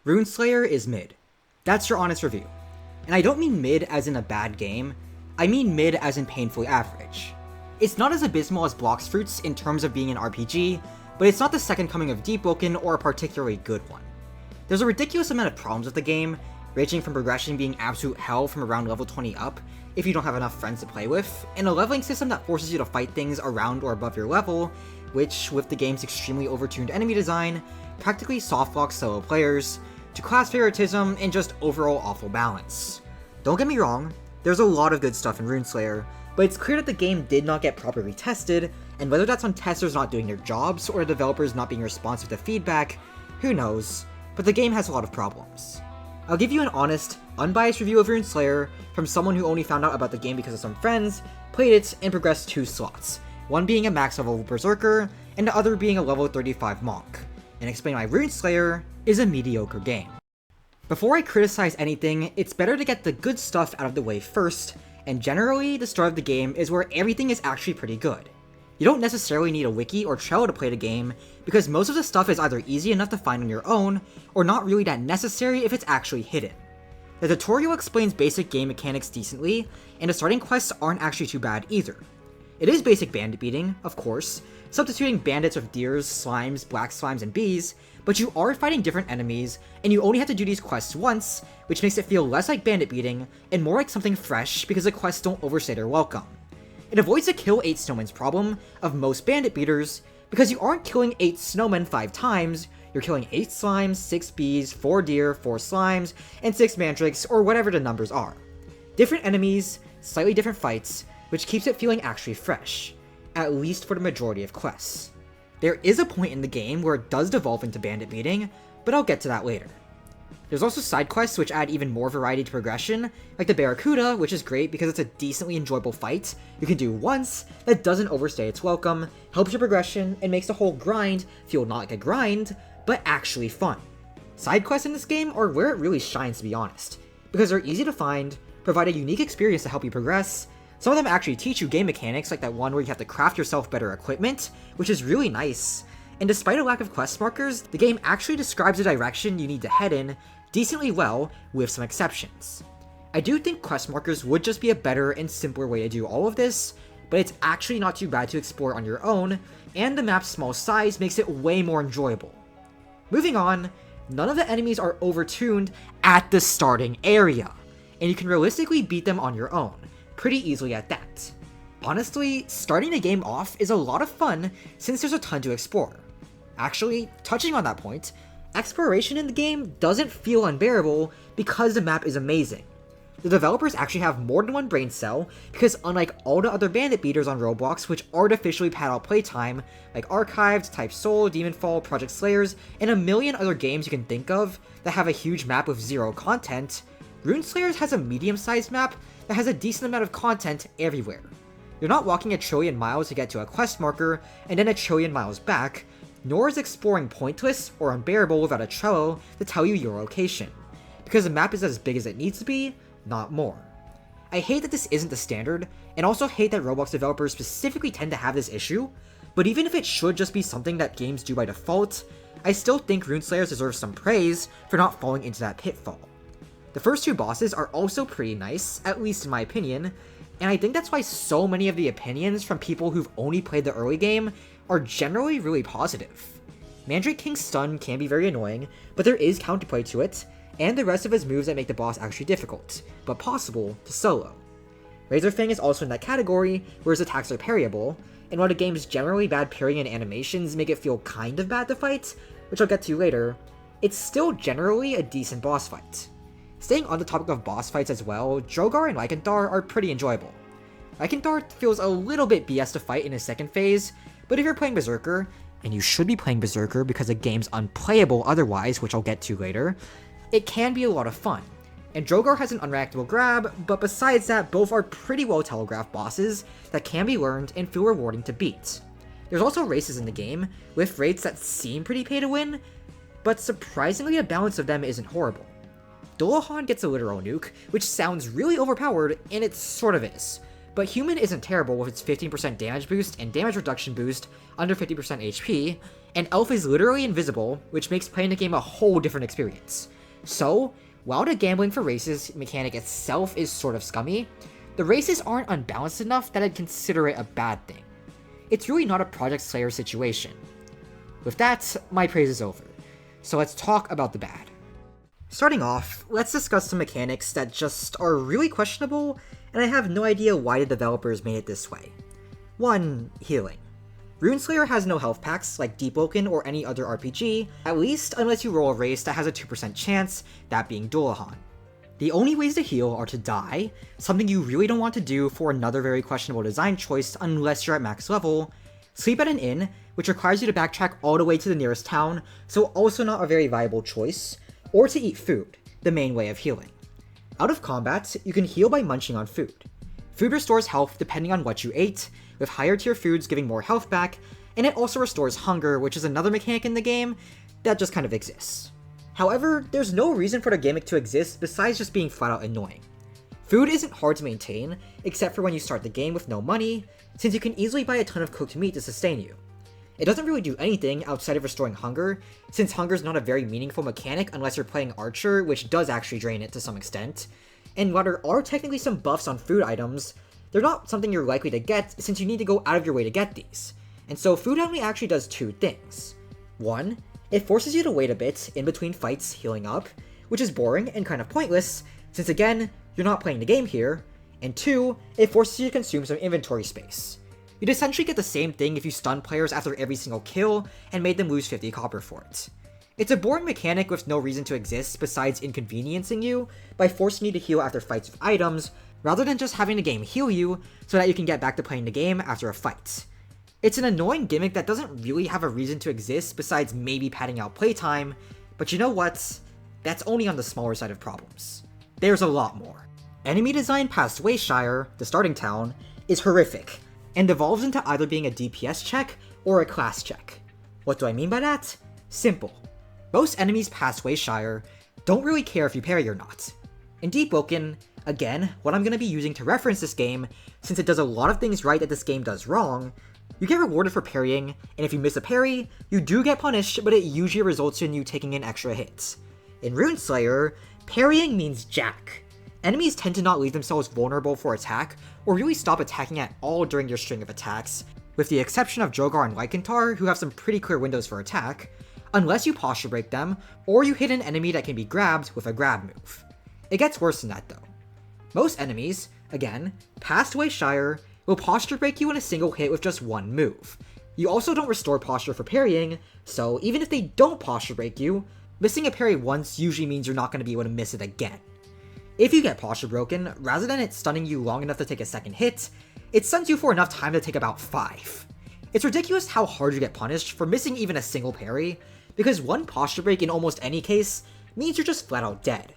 Rune Slayer is mid. That's your honest review. And I don't mean mid as in a bad game, I mean mid as in painfully average. It's not as abysmal as Blox Fruits in terms of being an RPG, but it's not the second coming of Deepwoken or a particularly good one. There's a ridiculous amount of problems with the game, ranging from progression being absolute hell from around level 20 up if you don't have enough friends to play with, and a leveling system that forces you to fight things around or above your level, which, with the game's extremely overtuned enemy design, practically softlocks solo players, to class favoritism, and just overall awful balance. Don't get me wrong, there's a lot of good stuff in Rune Slayer, but it's clear that the game did not get properly tested, and whether that's on testers not doing their jobs or the developers not being responsive to feedback, who knows, but the game has a lot of problems. I'll give you an honest, unbiased review of Rune Slayer from someone who only found out about the game because of some friends, played it, and progressed 2 slots, one being a max level Berserker, and the other being a level 35 Monk, and explain why Rune Slayer is a mediocre game. Before I criticize anything, it's better to get the good stuff out of the way first, and generally, the start of the game is where everything is actually pretty good. You don't necessarily need a wiki or Trello to play the game, because most of the stuff is either easy enough to find on your own, or not really that necessary if it's actually hidden. The tutorial explains basic game mechanics decently, and the starting quests aren't actually too bad either. It is basic bandit beating, of course, substituting bandits with deers, slimes, black slimes, and bees, but you are fighting different enemies, and you only have to do these quests once, which makes it feel less like bandit beating, and more like something fresh because the quests don't overstay their welcome. It avoids the kill 8 snowmen's problem of most bandit beaters, because you aren't killing 8 snowmen 5 times, you're killing 8 slimes, 6 bees, 4 deer, 4 slimes, and 6 mandrakes, or whatever the numbers are. Different enemies, slightly different fights, which keeps it feeling actually fresh, at least for the majority of quests. There is a point in the game where it does devolve into bandit beating, but I'll get to that later. There's also side quests which add even more variety to progression, like the Barracuda, which is great because it's a decently enjoyable fight you can do once that doesn't overstay its welcome, helps your progression, and makes the whole grind feel not like a grind, but actually fun. Side quests in this game are where it really shines, to be honest, because they're easy to find, provide a unique experience to help you progress. Some of them actually teach you game mechanics, like that one where you have to craft yourself better equipment, which is really nice. And despite a lack of quest markers, the game actually describes the direction you need to head in decently well, with some exceptions. I do think quest markers would just be a better and simpler way to do all of this, but it's actually not too bad to explore on your own, and the map's small size makes it way more enjoyable. Moving on, none of the enemies are overtuned at the starting area, and you can realistically beat them on your own, pretty easily at that. Honestly, starting the game off is a lot of fun since there's a ton to explore. Actually, touching on that point, exploration in the game doesn't feel unbearable because the map is amazing. The developers actually have more than one brain cell because unlike all the other bandit beaters on Roblox which artificially pad out playtime, like Archived, Type Soul, Demonfall, Project Slayers, and a million other games you can think of that have a huge map with 0 content, Rune Slayers has a medium-sized map that has a decent amount of content everywhere. You're not walking a trillion miles to get to a quest marker and then a trillion miles back, nor is exploring pointless or unbearable without a Trello to tell you your location, because the map is as big as it needs to be, not more. I hate that this isn't the standard, and also hate that Roblox developers specifically tend to have this issue, but even if it should just be something that games do by default, I still think Rune Slayers deserves some praise for not falling into that pitfall. The first 2 bosses are also pretty nice, at least in my opinion, and I think that's why so many of the opinions from people who've only played the early game are generally really positive. Mandrake King's stun can be very annoying, but there is counterplay to it, and the rest of his moves that make the boss actually difficult, but possible to solo. Razorfang is also in that category, where his attacks are parryable, and while the game's generally bad parrying and animations make it feel kind of bad to fight, which I'll get to later, it's still generally a decent boss fight. Staying on the topic of boss fights as well, Drogar and Lycanthar are pretty enjoyable. Lycanthar feels a little bit BS to fight in his second phase, but if you're playing Berserker, and you should be playing Berserker because the game's unplayable otherwise, which I'll get to later, it can be a lot of fun. And Drogar has an unreactable grab, but besides that, both are pretty well telegraphed bosses that can be learned and feel rewarding to beat. There's also races in the game, with rates that seem pretty pay to win, but surprisingly the balance of them isn't horrible. Dullahan gets a literal nuke, which sounds really overpowered, and it sort of is. But Human isn't terrible with its 15% damage boost and damage reduction boost under 50% HP, and Elf is literally invisible, which makes playing the game a whole different experience. So, while the gambling for races mechanic itself is sort of scummy, the races aren't unbalanced enough that I'd consider it a bad thing. It's really not a Project Slayer situation. With that, my praise is over, so let's talk about the bad. Starting off, let's discuss some mechanics that just are really questionable, and I have no idea why the developers made it this way. 1. Healing. Rune Slayer has no health packs like Deepwoken or any other RPG, at least unless you roll a race that has a 2% chance, that being Dullahan. The only ways to heal are to die, something you really don't want to do for another very questionable design choice unless you're at max level, sleep at an inn, which requires you to backtrack all the way to the nearest town, so also not a very viable choice, or to eat food, the main way of healing. Out of combat, you can heal by munching on food. Food restores health depending on what you ate, with higher tier foods giving more health back, and it also restores hunger, which is another mechanic in the game that just kind of exists. However, there's no reason for the gimmick to exist besides just being flat out annoying. Food isn't hard to maintain, except for when you start the game with no money, since you can easily buy a ton of cooked meat to sustain you. It doesn't really do anything outside of restoring hunger, since hunger is not a very meaningful mechanic unless you're playing Archer, which does actually drain it to some extent. And while there are technically some buffs on food items, they're not something you're likely to get since you need to go out of your way to get these. And so food only actually does 2 things. 1, it forces you to wait a bit in between fights healing up, which is boring and kind of pointless, since again, you're not playing the game here. And 2, it forces you to consume some inventory space. You'd essentially get the same thing if you stunned players after every single kill and made them lose 50 copper for it. It's a boring mechanic with no reason to exist besides inconveniencing you by forcing you to heal after fights with items, rather than just having the game heal you so that you can get back to playing the game after a fight. It's an annoying gimmick that doesn't really have a reason to exist besides maybe padding out playtime, but you know what? That's only on the smaller side of problems. There's a lot more. Enemy design past Wayshire, the starting town, is horrific, and devolves into either being a DPS check or a class check. What do I mean by that? Simple. Most enemies past Wayshire don't really care if you parry or not. In Deepwoken, again, what I'm going to be using to reference this game, since it does a lot of things right that this game does wrong, you get rewarded for parrying, and if you miss a parry, you do get punished, but it usually results in you taking in extra hits. In Rune Slayer, parrying means jack. Enemies tend to not leave themselves vulnerable for attack, or really stop attacking at all during your string of attacks, with the exception of Drogar and Lycantar, who have some pretty clear windows for attack, unless you posture break them, or you hit an enemy that can be grabbed with a grab move. It gets worse than that though. Most enemies, again, past Wayshire, will posture break you in a single hit with just one move. You also don't restore posture for parrying, so even if they don't posture break you, missing a parry once usually means you're not going to be able to miss it again. If you get posture broken, rather than it stunning you long enough to take a second hit, it stuns you for enough time to take about 5. It's ridiculous how hard you get punished for missing even a single parry, because one posture break in almost any case means you're just flat out dead.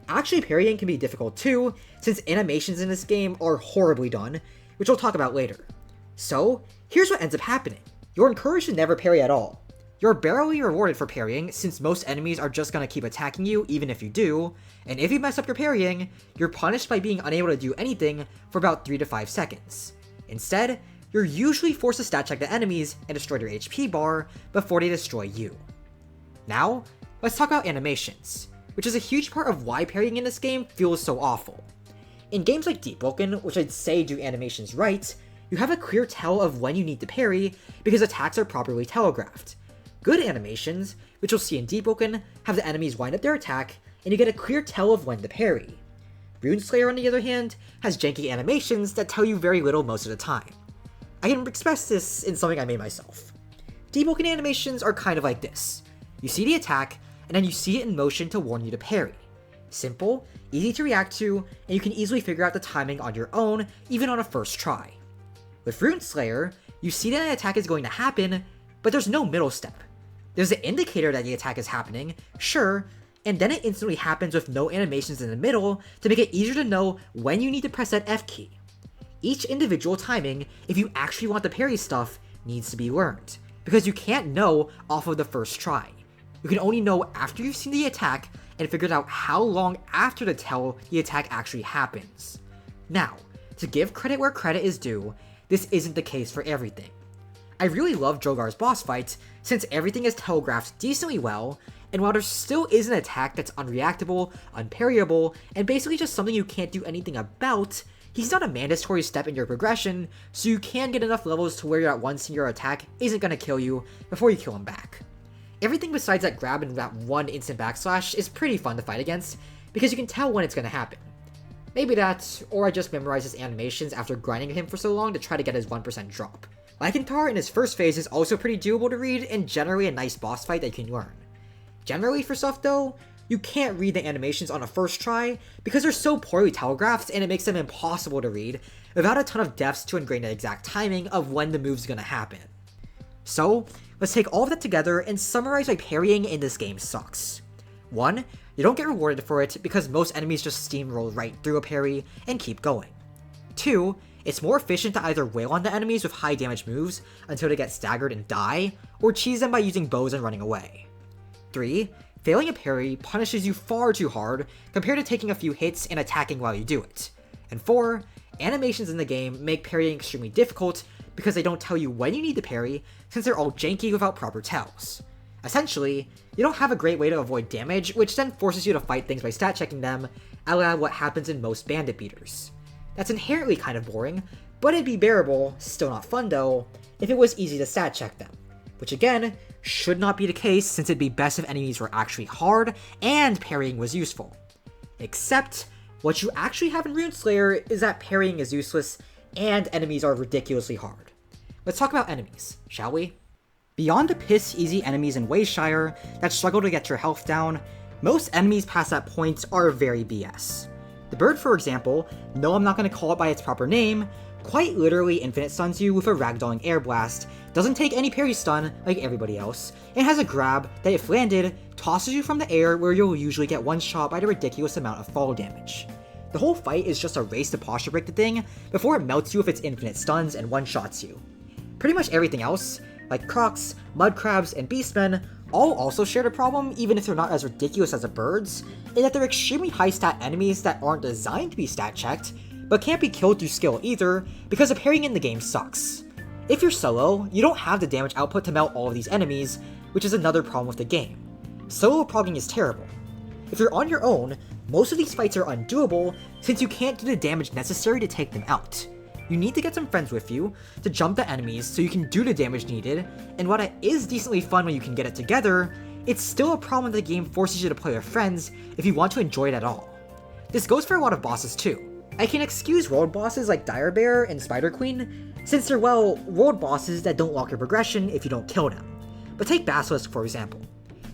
Actually parrying can be difficult too, since animations in this game are horribly done, which we'll talk about later. So, here's what ends up happening. You're encouraged to never parry at all. You're barely rewarded for parrying, since most enemies are just gonna keep attacking you even if you do, and if you mess up your parrying, you're punished by being unable to do anything for about 3 to 5 seconds. Instead, you're usually forced to stat check the enemies and destroy their HP bar before they destroy you. Now, let's talk about animations, which is a huge part of why parrying in this game feels so awful. In games like Deepwoken, which I'd say do animations right, you have a clear tell of when you need to parry because attacks are properly telegraphed. Good animations, which you'll see in Deepwoken, have the enemies wind up their attack, and you get a clear tell of when to parry. Rune Slayer, on the other hand, has janky animations that tell you very little most of the time. I can express this in something I made myself. Deepwoken animations are kind of like this. You see the attack, and then you see it in motion to warn you to parry. Simple, easy to react to, and you can easily figure out the timing on your own, even on a first try. With Rune Slayer, you see that an attack is going to happen, but there's no middle step. There's an indicator that the attack is happening, sure, and then it instantly happens with no animations in the middle to make it easier to know when you need to press that F key. Each individual timing, if you actually want the parry stuff, needs to be learned, because you can't know off of the first try. You can only know after you've seen the attack and figured out how long after the tell the attack actually happens. Now, to give credit where credit is due, this isn't the case for everything. I really love Drogar's boss fight, since everything is telegraphed decently well, and while there still is an attack that's unreactable, unparryable, and basically just something you can't do anything about, he's not a mandatory step in your progression, so you can get enough levels to where you're at once and your attack isn't going to kill you before you kill him back. Everything besides that grab and that one instant backslash is pretty fun to fight against, because you can tell when it's going to happen. Maybe that, or I just memorized his animations after grinding him for so long to try to get his 1% drop. Lycanthar in his first phase is also pretty doable to read and generally a nice boss fight that you can learn. Generally for stuff though, you can't read the animations on a first try because they're so poorly telegraphed and it makes them impossible to read without a ton of depths to ingrain the exact timing of when the move's gonna happen. So, let's take all of that together and summarize why parrying in this game sucks. 1. You don't get rewarded for it because most enemies just steamroll right through a parry and keep going. 2. It's more efficient to either wail on the enemies with high damage moves until they get staggered and die, or cheese them by using bows and running away. 3. Failing a parry punishes you far too hard compared to taking a few hits and attacking while you do it. And 4. Animations in the game make parrying extremely difficult because they don't tell you when you need to parry since they're all janky without proper tells. Essentially, you don't have a great way to avoid damage, which then forces you to fight things by stat checking them, a la what happens in most bandit beaters. That's inherently kind of boring, but it'd be bearable, still not fun though, if it was easy to stat check them. Which again, should not be the case since it'd be best if enemies were actually hard and parrying was useful. Except, what you actually have in Rune Slayer is that parrying is useless and enemies are ridiculously hard. Let's talk about enemies, shall we? Beyond the piss-easy enemies in Wayshire that struggle to get your health down, most enemies past that point are very BS. The bird, for example, no I'm not going to call it by its proper name, quite literally infinite stuns you with a ragdolling air blast, doesn't take any parry stun like everybody else, and has a grab that if landed, tosses you from the air where you'll usually get one shot by the ridiculous amount of fall damage. The whole fight is just a race to posture break the thing before it melts you with its infinite stuns and one-shots you. Pretty much everything else, like crocs, mud crabs, and beastmen, all also share the problem even if they're not as ridiculous as the birds, in that they're extremely high stat enemies that aren't designed to be stat checked, but can't be killed through skill either because the parrying in the game sucks. If you're solo, you don't have the damage output to melt all of these enemies, which is another problem with the game. Solo progging is terrible. If you're on your own, most of these fights are undoable since you can't do the damage necessary to take them out. You need to get some friends with you to jump the enemies so you can do the damage needed, and while it is decently fun when you can get it together, it's still a problem that the game forces you to play with friends if you want to enjoy it at all. This goes for a lot of bosses too. I can excuse world bosses like Dire Bear and Spider Queen, since they're, well, world bosses that don't lock your progression if you don't kill them. But take Basilisk for example.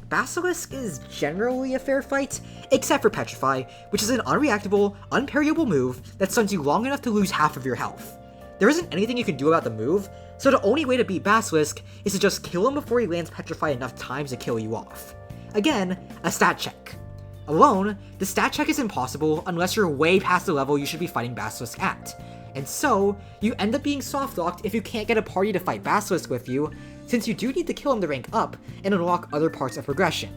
Basilisk is generally a fair fight, except for Petrify, which is an unreactable, unparryable move that stuns you long enough to lose half of your health. There isn't anything you can do about the move, so the only way to beat Basilisk is to just kill him before he lands Petrify enough times to kill you off. Again, a stat check. Alone, the stat check is impossible unless you're way past the level you should be fighting Basilisk at, and so, you end up being soft-locked if you can't get a party to fight Basilisk with you, since you do need to kill him to rank up and unlock other parts of progression.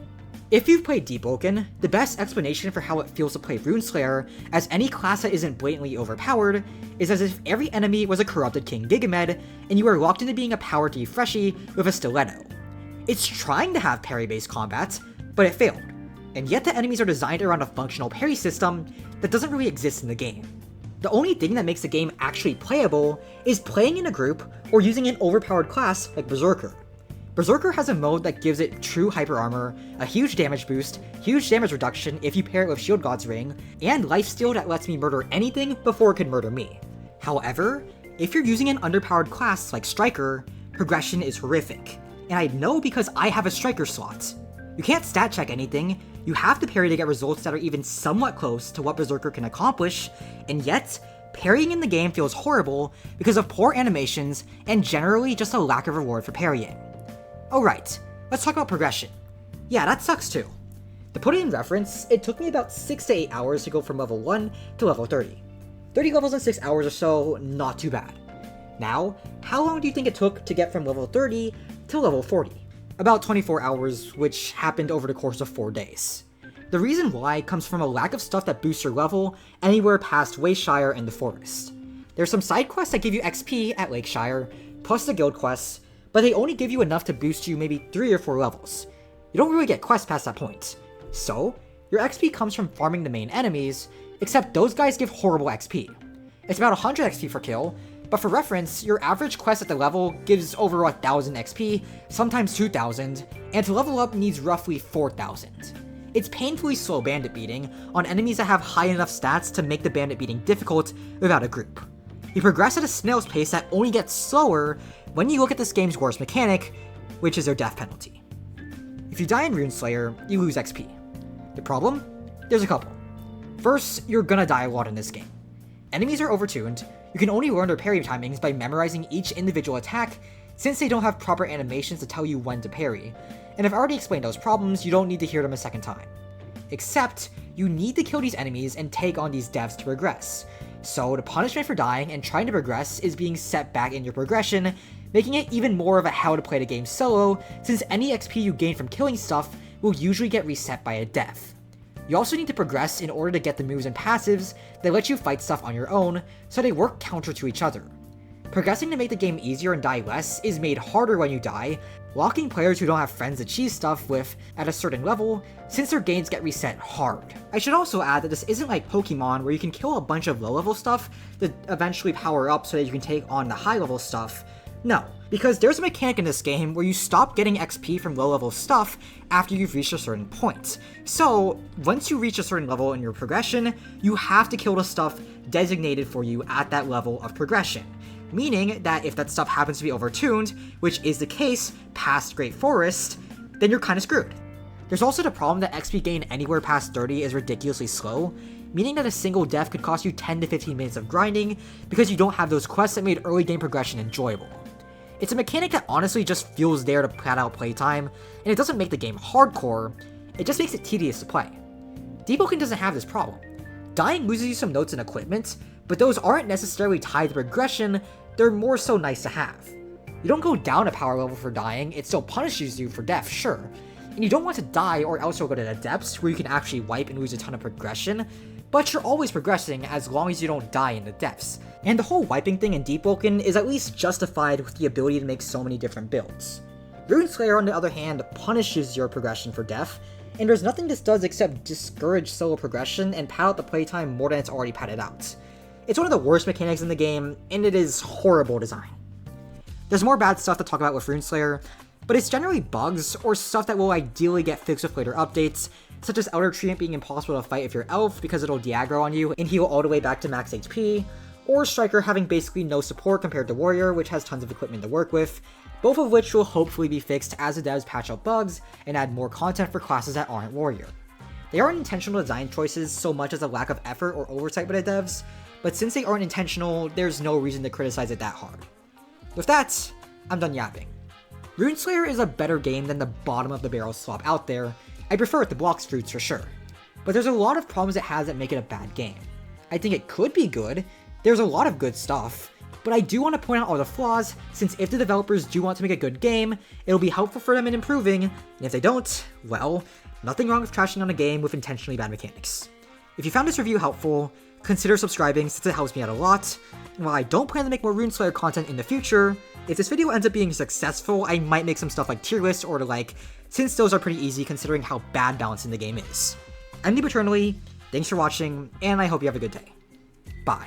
If you've played Deepwoken, the best explanation for how it feels to play Rune Slayer as any class that isn't blatantly overpowered is as if every enemy was a corrupted King Gigamed and you are locked into being a power D freshie with a stiletto. It's trying to have parry-based combat, but it failed, and yet the enemies are designed around a functional parry system that doesn't really exist in the game. The only thing that makes the game actually playable is playing in a group or using an overpowered class like Berserker. Berserker has a mode that gives it true hyper armor, a huge damage boost, huge damage reduction if you pair it with Shield God's Ring, and lifesteal that lets me murder anything before it can murder me. However, if you're using an underpowered class like Striker, progression is horrific, and I know because I have a Striker slot. You can't stat check anything, you have to parry to get results that are even somewhat close to what Berserker can accomplish, and yet, parrying in the game feels horrible because of poor animations and generally just a lack of reward for parrying. Alright, let's talk about progression. Yeah, that sucks too. To put it in reference, it took me about 6 to 8 hours to go from level 1 to level 30. 30 levels in 6 hours or so, not too bad. Now, how long do you think it took to get from level 30 to level 40? About 24 hours, which happened over the course of 4 days. The reason why comes from a lack of stuff that boosts your level anywhere past Wayshire and the Forest. There's some side quests that give you XP at Lakeshire, plus the guild quests, but they only give you enough to boost you maybe 3 or 4 levels. You don't really get quests past that point. So, your XP comes from farming the main enemies, except those guys give horrible XP. It's about 100 XP for kill, but for reference, your average quest at the level gives over 1000 XP, sometimes 2000, and to level up needs roughly 4000. It's painfully slow bandit beating on enemies that have high enough stats to make the bandit beating difficult without a group. You progress at a snail's pace that only gets slower when you look at this game's worst mechanic, which is their death penalty. If you die in Rune Slayer, you lose XP. The problem? There's a couple. First, you're gonna die a lot in this game. Enemies are overtuned, you can only learn their parry timings by memorizing each individual attack since they don't have proper animations to tell you when to parry, and I've already explained those problems, you don't need to hear them a second time. Except, you need to kill these enemies and take on these devs to progress. So the punishment for dying and trying to progress is being set back in your progression, making it even more of a how to play the game solo, since any XP you gain from killing stuff will usually get reset by a death. You also need to progress in order to get the moves and passives that let you fight stuff on your own, so they work counter to each other. Progressing to make the game easier and die less is made harder when you die, locking players who don't have friends to cheese stuff with at a certain level, since their gains get reset hard. I should also add that this isn't like Pokemon where you can kill a bunch of low level stuff that eventually power up so that you can take on the high level stuff. No, because there's a mechanic in this game where you stop getting XP from low level stuff after you've reached a certain point. So, once you reach a certain level in your progression, you have to kill the stuff designated for you at that level of progression. Meaning that if that stuff happens to be overtuned, which is the case past Great Forest, then you're kinda screwed. There's also the problem that XP gain anywhere past 30 is ridiculously slow, meaning that a single death could cost you 10 to 15 minutes of grinding because you don't have those quests that made early game progression enjoyable. It's a mechanic that honestly just feels there to pad out playtime, and it doesn't make the game hardcore, it just makes it tedious to play. Deepwoken doesn't have this problem. Dying loses you some notes and equipment, but those aren't necessarily tied to progression, they're more so nice to have. You don't go down a power level for dying, it still punishes you for death, sure. And you don't want to die or else you'll go to the depths where you can actually wipe and lose a ton of progression, but you're always progressing as long as you don't die in the depths. And the whole wiping thing in Deepwoken is at least justified with the ability to make so many different builds. Rune Slayer, on the other hand, punishes your progression for death, and there's nothing this does except discourage solo progression and pad out the playtime more than it's already padded out. It's one of the worst mechanics in the game, and it is horrible design. There's more bad stuff to talk about with Rune Slayer, but it's generally bugs or stuff that will ideally get fixed with later updates, such as Elder Treant being impossible to fight if you're elf because it'll de-aggro on you and heal all the way back to max HP, or Striker having basically no support compared to Warrior, which has tons of equipment to work with, both of which will hopefully be fixed as the devs patch out bugs and add more content for classes that aren't Warrior. They aren't intentional design choices so much as a lack of effort or oversight by the devs, but since they aren't intentional, there's no reason to criticize it that hard. With that, I'm done yapping. Rune Slayer is a better game than the bottom of the barrel slop out there. I prefer it to Blox Fruits for sure, but there's a lot of problems it has that make it a bad game. I think it could be good, there's a lot of good stuff, but I do want to point out all the flaws, since if the developers do want to make a good game, it'll be helpful for them in improving, and if they don't, well, nothing wrong with trashing on a game with intentionally bad mechanics. If you found this review helpful, consider subscribing since it helps me out a lot, and while I don't plan to make more Rune Slayer content in the future, if this video ends up being successful, I might make some stuff like tier lists or to like, since those are pretty easy considering how bad balancing the game is. I'm Deep Eternally, thanks for watching, and I hope you have a good day. Bye.